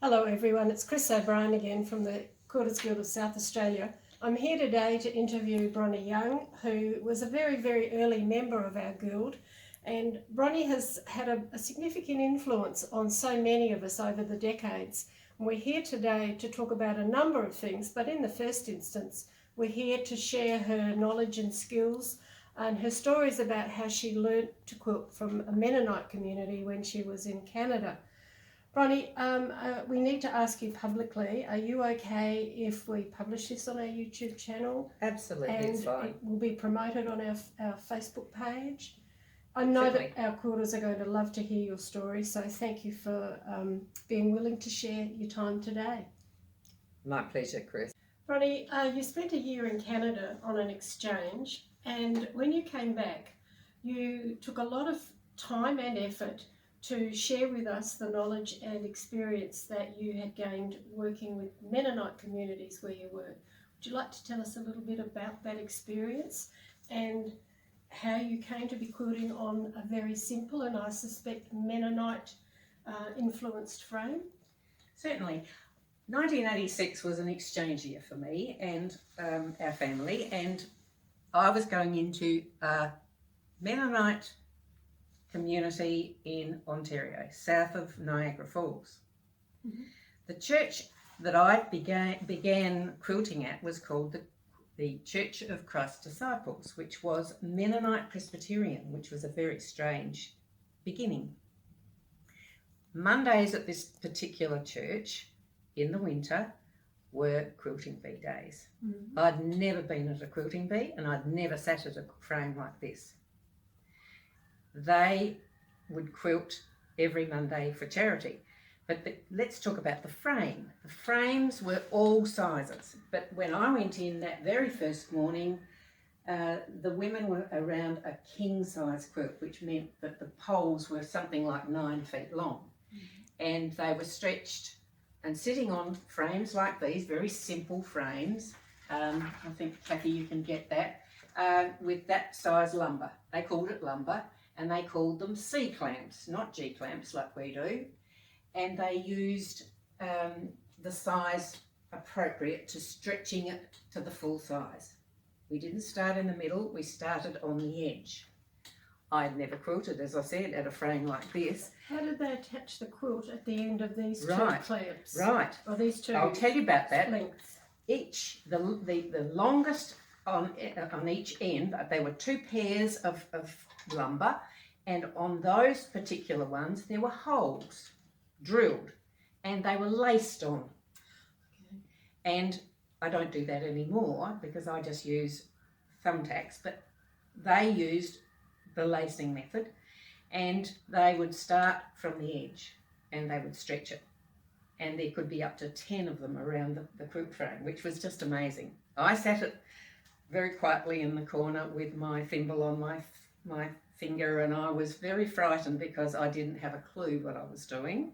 Hello everyone, it's Chris O'Brien again from the Quilters Guild of South Australia. I'm here today to interview Bronnie Young, who was a very early member of our guild, and Bronnie has had a significant influence on so many of us over the decades. We're here today to talk about a number of things, but in the first instance we're here to share her knowledge and skills and her stories about how she learnt to quilt from a Mennonite community when she was in Canada. Bronnie, we need to ask you publicly, are you okay if we publish this on our YouTube channel? Absolutely, And it's fine. it will be promoted on our Facebook page. I know Certainly. that our quilters are going to love to hear your story, so thank you for being willing to share your time today. My pleasure, Chris. Bronnie, you spent a year in Canada on an exchange, and when you came back, you took a lot of time and effort to share with us the knowledge and experience that you had gained working with Mennonite communities where you were. Would you like to tell us a little bit about that experience and how you came to be quilting on a very simple and I suspect Mennonite influenced frame? Certainly. 1986 was an exchange year for me and our family, and I was going into a Mennonite community in Ontario, south of Niagara Falls. Mm-hmm. The church that I began quilting at was called the Church of Christ Disciples, which was Mennonite Presbyterian, which was a very strange beginning. Mondays at this particular church in the winter were quilting bee days. Mm-hmm. I'd never been at a quilting bee and I'd never sat at a frame like this. They would quilt every Monday for charity. But let's talk about the frame. The frames were all sizes. But when I went in that very first morning, the women were around a king size quilt, which meant that the poles were something like 9 feet long. Mm-hmm. And they were stretched and sitting on frames like these, very simple frames. I think, Kathy, you can get that, with that size lumber. They called it lumber. And they called them C clamps, not G clamps like we do. And they used the size appropriate to stretching it to the full size. We didn't start in the middle, we started on the edge. I had never quilted, as I said, at a frame like this. How did they attach the quilt at the end of these two clamps? Right. Or these two I'll tell you about that. lengths? Each, the longest on each end, there were 2 pairs of lumber, and on those particular ones there were holes drilled and they were laced on. Okay. And I don't do that anymore because I just use thumbtacks, but they used the lacing method, and they would start from the edge and they would stretch it, and there could be up to 10 of them around the quilt frame, which was just amazing. I sat it very quietly in the corner with my thimble on my finger, and I was very frightened because I didn't have a clue what I was doing,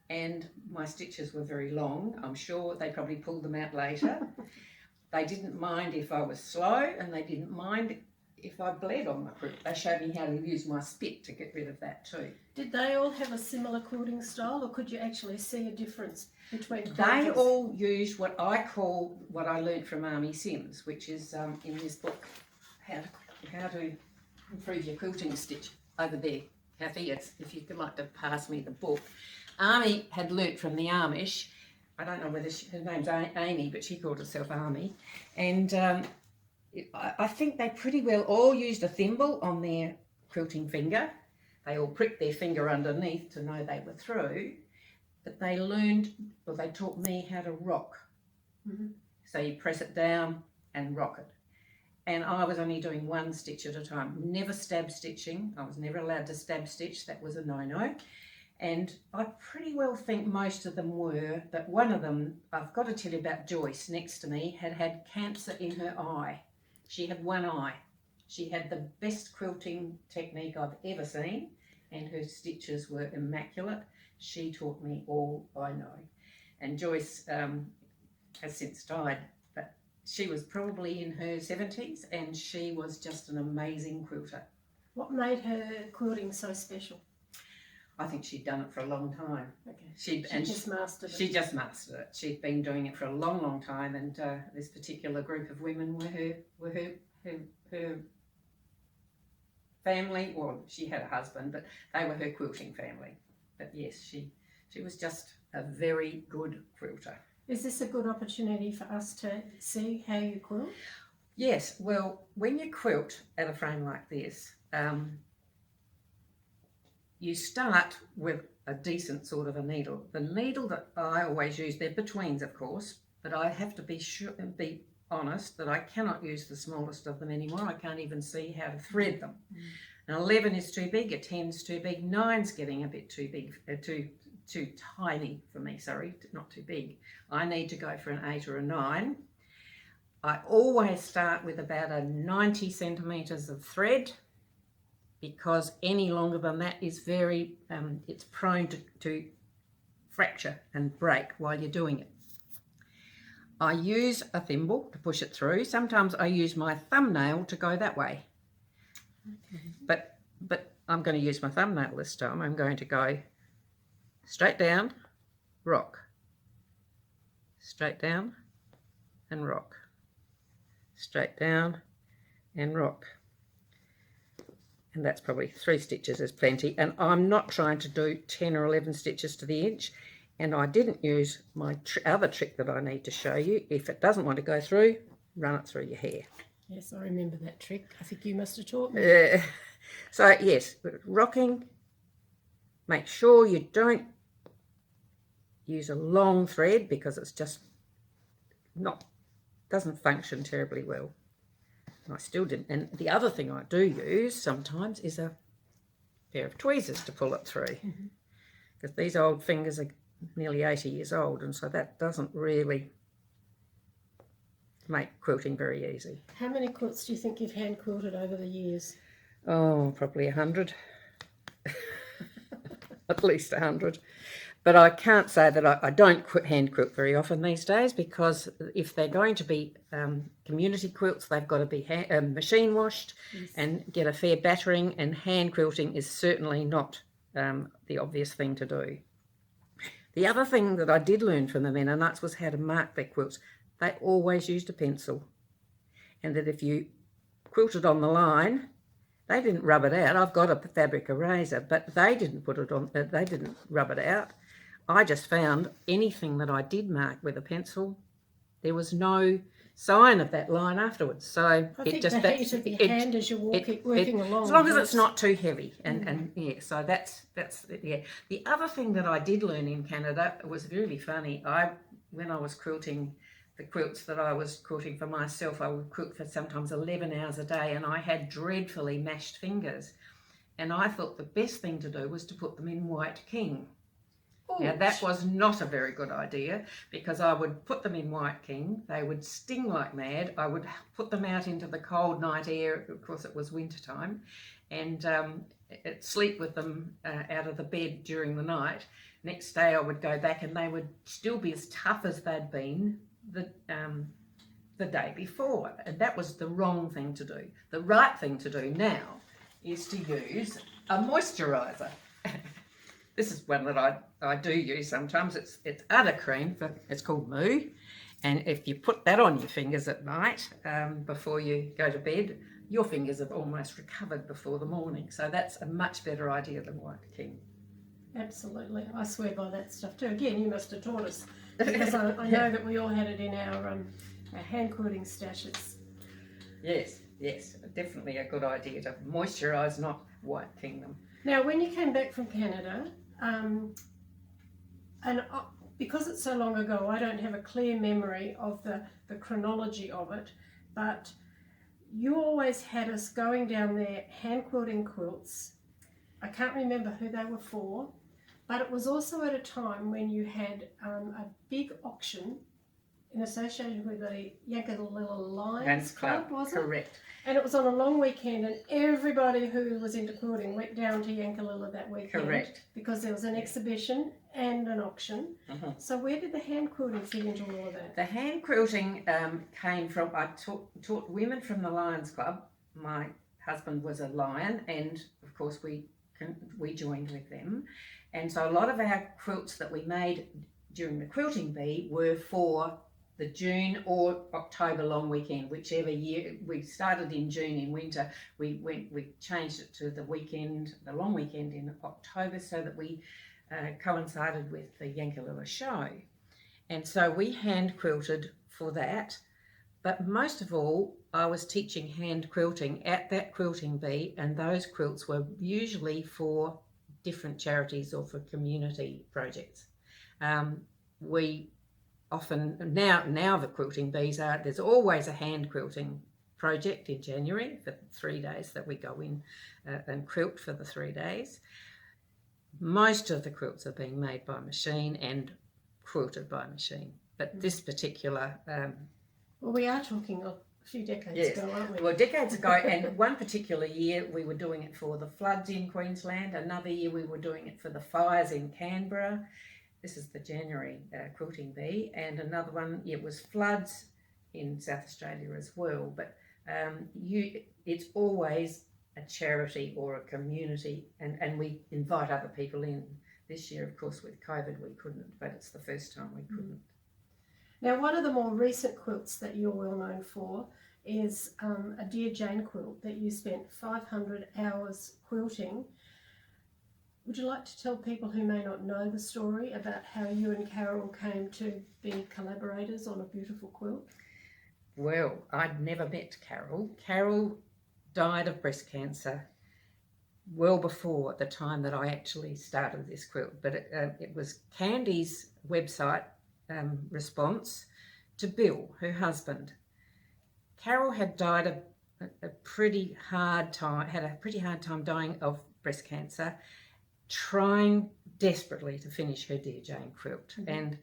and my stitches were very long. I'm sure they probably pulled them out later. They didn't mind if I was slow, and they didn't mind if I bled on the quilt. They showed me how to use my spit to get rid of that too. Did they all have a similar quilting style, or could you actually see a difference between quilters? They all used what I learnt from Army Sims, which is in this book, how to improve your quilting stitch, over there. Kathy, if you could like to pass me the book. Army had learnt from the Amish. I don't know whether her name's Amy, but she called herself Army. And I think they pretty well all used a thimble on their quilting finger. They all pricked their finger underneath to know they were through. But they taught me how to rock. Mm-hmm. So you press it down and rock it. And I was only doing 1 stitch at a time, never stab stitching. I was never allowed to stab stitch, that was a no-no. And I pretty well think most of them were, but one of them, I've got to tell you about Joyce next to me, had cancer in her eye. She had 1 eye. She had the best quilting technique I've ever seen, and her stitches were immaculate. She taught me all I know. And Joyce has since died, but she was probably in her 70s, and she was just an amazing quilter. What made her quilting so special? I think she'd done it for a long time. Okay. She just mastered it. She just mastered it. She'd been doing it for a long, long time, and this particular group of women were her family. Well, she had a husband, but they were her quilting family. But yes, she was just a very good quilter. Is this a good opportunity for us to see how you quilt? Yes. Well, when you quilt at a frame like this, you start with a decent sort of a needle. The needle that I always use, they're betweens, of course, but I have to be honest that I cannot use the smallest of them anymore. I can't even see how to thread them. An 11 is too big, a 10's too big, 9's getting a bit too big, too tiny for me, sorry, not too big. I need to go for an 8 or a 9. I always start with about a 90 centimetres of thread, because any longer than that is very, it's prone to fracture and break while you're doing it. I use a thimble to push it through. Sometimes I use my thumbnail to go that way. Okay. But I'm going to use my thumbnail this time. I'm going to go straight down, rock, straight down and rock, straight down and rock. And that's probably 3 stitches is plenty. And I'm not trying to do 10 or 11 stitches to the inch. And I didn't use my other trick that I need to show you. If it doesn't want to go through, run it through your hair. Yes, I remember that trick. I think you must have taught me. So yes, rocking, make sure you don't use a long thread, because it's just doesn't function terribly well. I still didn't. And the other thing I do use sometimes is a pair of tweezers to pull it through, because these old fingers are nearly 80 years old, and so that doesn't really make quilting very easy. How many quilts do you think you've hand quilted over the years? Oh, probably 100. At least 100. But I can't say that I don't hand quilt very often these days, because if they're going to be community quilts, they've got to be machine washed. Yes. And get a fair battering, and hand quilting is certainly not the obvious thing to do. The other thing that I did learn from the Mennonites was how to mark their quilts. They always used a pencil, and that if you quilted on the line, they didn't rub it out. I've got a fabric eraser, but they didn't put it on. They didn't rub it out. I just found anything that I did mark with a pencil, there was no sign of that line afterwards. So I think the heat of your hand as you're working along. As long as it's not too heavy, and yeah. So that's yeah. The other thing that I did learn in Canada was really funny. When I was quilting the quilts that I was quilting for myself, I would quilt for sometimes 11 hours a day, and I had dreadfully mashed fingers. And I thought the best thing to do was to put them in white king. Now that was not a very good idea, because I would put them in white king, they would sting like mad. I would put them out into the cold night air, of course it was winter time, and sleep with them out of the bed during the night. Next day I would go back and they would still be as tough as they'd been the day before, and that was the wrong thing to do. The right thing to do now is to use a moisturiser. This is one that I do use sometimes. It's udder cream, it's called Moo, and if you put that on your fingers at night before you go to bed, your fingers have almost recovered before the morning. So that's a much better idea than white king. Absolutely, I swear by that stuff too. Again, you must have taught us, because I know that we all had it in our hand quilting stashes. Yes, definitely a good idea to moisturise, not white king them. Now, when you came back from Canada, and because it's so long ago, I don't have a clear memory of the chronology of it, but you always had us going down there hand quilting quilts. I can't remember who they were for, but it was also at a time when you had a big auction in association with the Yankalilla Lions Club, was it? Correct. And it was on a long weekend, and everybody who was into quilting went down to Yankalilla that weekend. Correct. Because there was an exhibition and an auction. So where did the hand quilting fit into all of that? The hand quilting came from, I taught women from the Lions Club. My husband was a lion, and of course we we joined with them. And so a lot of our quilts that we made during the quilting bee were for the June or October long weekend, whichever year. We started in June in winter. We changed it to the long weekend in October, so that we coincided with the Yankalilla show. And so we hand quilted for that. But most of all, I was teaching hand quilting at that quilting bee, and those quilts were usually for different charities or for community projects. We often, now the quilting bees there's always a hand quilting project in January for 3 days that we go in and quilt for the 3 days. Most of the quilts are being made by machine and quilted by machine. But this particular... well, we are talking a few decades ago, aren't we? Well, decades ago, and one particular year we were doing it for the floods in Queensland. Another year we were doing it for the fires in Canberra. This is the January quilting bee. And another one, it was floods in South Australia as well. But it's always a charity or a community, and we invite other people in. This year, of course, with COVID, we couldn't, but it's the first time we couldn't. Now, one of the more recent quilts that you're well known for is a Dear Jane quilt that you spent 500 hours quilting. Would you like to tell people who may not know the story about how you and Carol came to be collaborators on a beautiful quilt? Well, I'd never met Carol. Carol died of breast cancer well before the time that I actually started this quilt, but it was Candy's website response to Bill, her husband. Carol had died a pretty hard time dying of breast cancer, trying desperately to finish her Dear Jane quilt. And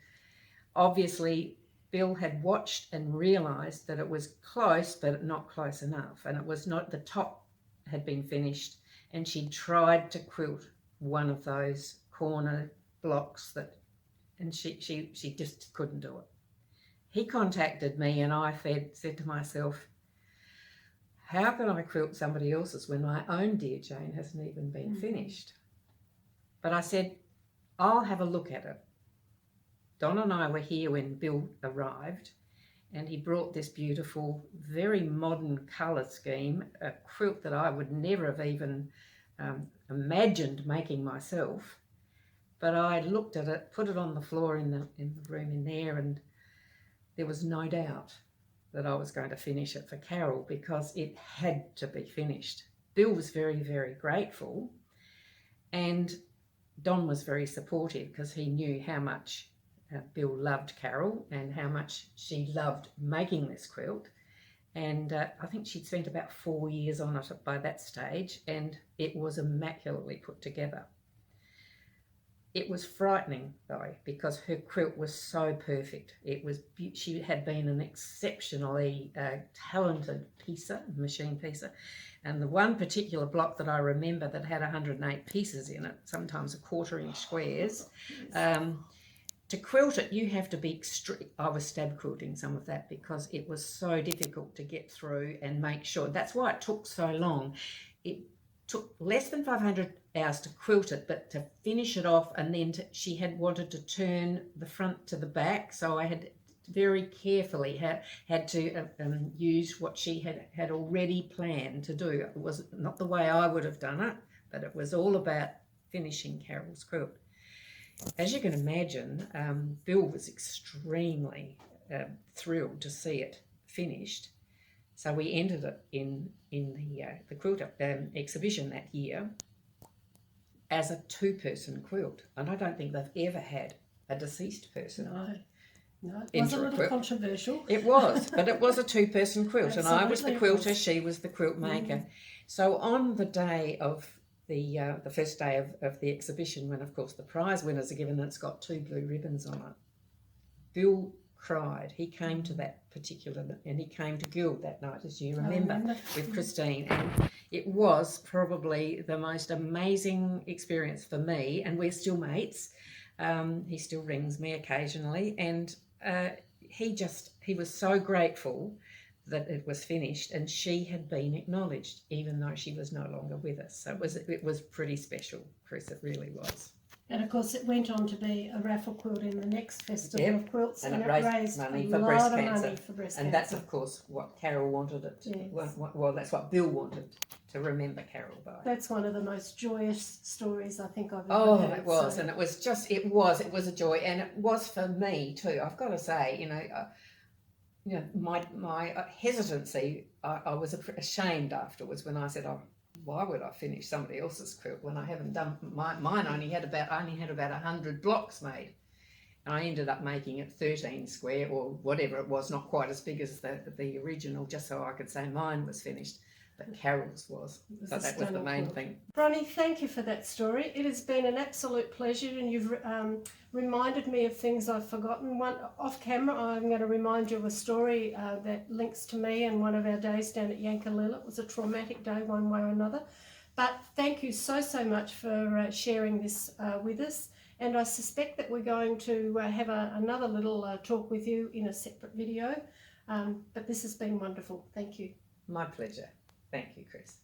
obviously Bill had watched and realised that it was close, but not close enough, and it was not, the top had been finished, and she tried to quilt one of those corner blocks and she just couldn't do it. He contacted me, and I said to myself, how can I quilt somebody else's when my own Dear Jane hasn't even been finished? But I said, I'll have a look at it. Don and I were here when Bill arrived, and he brought this beautiful, very modern colour scheme, a quilt that I would never have even imagined making myself. But I looked at it, put it on the floor in the room in there, and there was no doubt that I was going to finish it for Carol, because it had to be finished. Bill was very, very grateful, and Don was very supportive, because he knew how much Bill loved Carol and how much she loved making this quilt. And I think she'd spent about 4 years on it by that stage, and it was immaculately put together. It was frightening though, because her quilt was so perfect. She had been an exceptionally talented machine piecer, and the one particular block that I remember that had 108 pieces in it, sometimes a 1/4 inch squares. To quilt it, you have to be extreme. I was stab quilting some of that because it was so difficult to get through and make sure. That's why it took so long. It took less than 500 hours to quilt it, but to finish it off, and then she had wanted to turn the front to the back, so I had very carefully had to use what she had already planned to do. It was not the way I would have done it, but it was all about finishing Carol's quilt. As you can imagine, Bill was extremely thrilled to see it finished. So we entered it in the quilt exhibition that year as a 2-person quilt. And I don't think they've ever had a deceased person. No, it was a little controversial. It was, but it was a 2-person quilt. Absolutely, and I was the quilter, she was the quilt maker. So on the day of the first day of the exhibition, when of course the prize winners are given, and it's got 2 blue ribbons on it, Bill cried. He came to that particular, and he came to Guild that night, as you remember, with Christine, and it was probably the most amazing experience for me, and we're still mates. He still rings me occasionally, and he was so grateful that it was finished, and she had been acknowledged, even though she was no longer with us. So it was pretty special, Chris. It really was. And of course, it went on to be a raffle quilt in the next Festival Yep. of Quilts, And and it it raised raised money a for lot breast of cancer. money for breast And cancer. that's, of course, what Carol wanted it. Yes. Well, that's what Bill wanted, to remember Carol by. That's one of the most joyous stories I think I've ever Oh, heard. it was, so. and it was a joy, and it was for me too. I've got to say, my hesitancy, I was ashamed afterwards when I said, "Oh, why would I finish somebody else's quilt when I haven't done mine?" I only had about 100 blocks made, and I ended up making it 13 square or whatever it was, not quite as big as the original, just so I could say mine was finished. But Carol's was, so that was the main thing. Bronnie, thank you for that story. It has been an absolute pleasure, and you've reminded me of things I've forgotten. One off camera, I'm going to remind you of a story that links to me and one of our days down at Yankalilla. It was a traumatic day one way or another. But thank you so much for sharing this with us. And I suspect that we're going to have another little talk with you in a separate video. But this has been wonderful. Thank you. My pleasure. Thank you, Chris.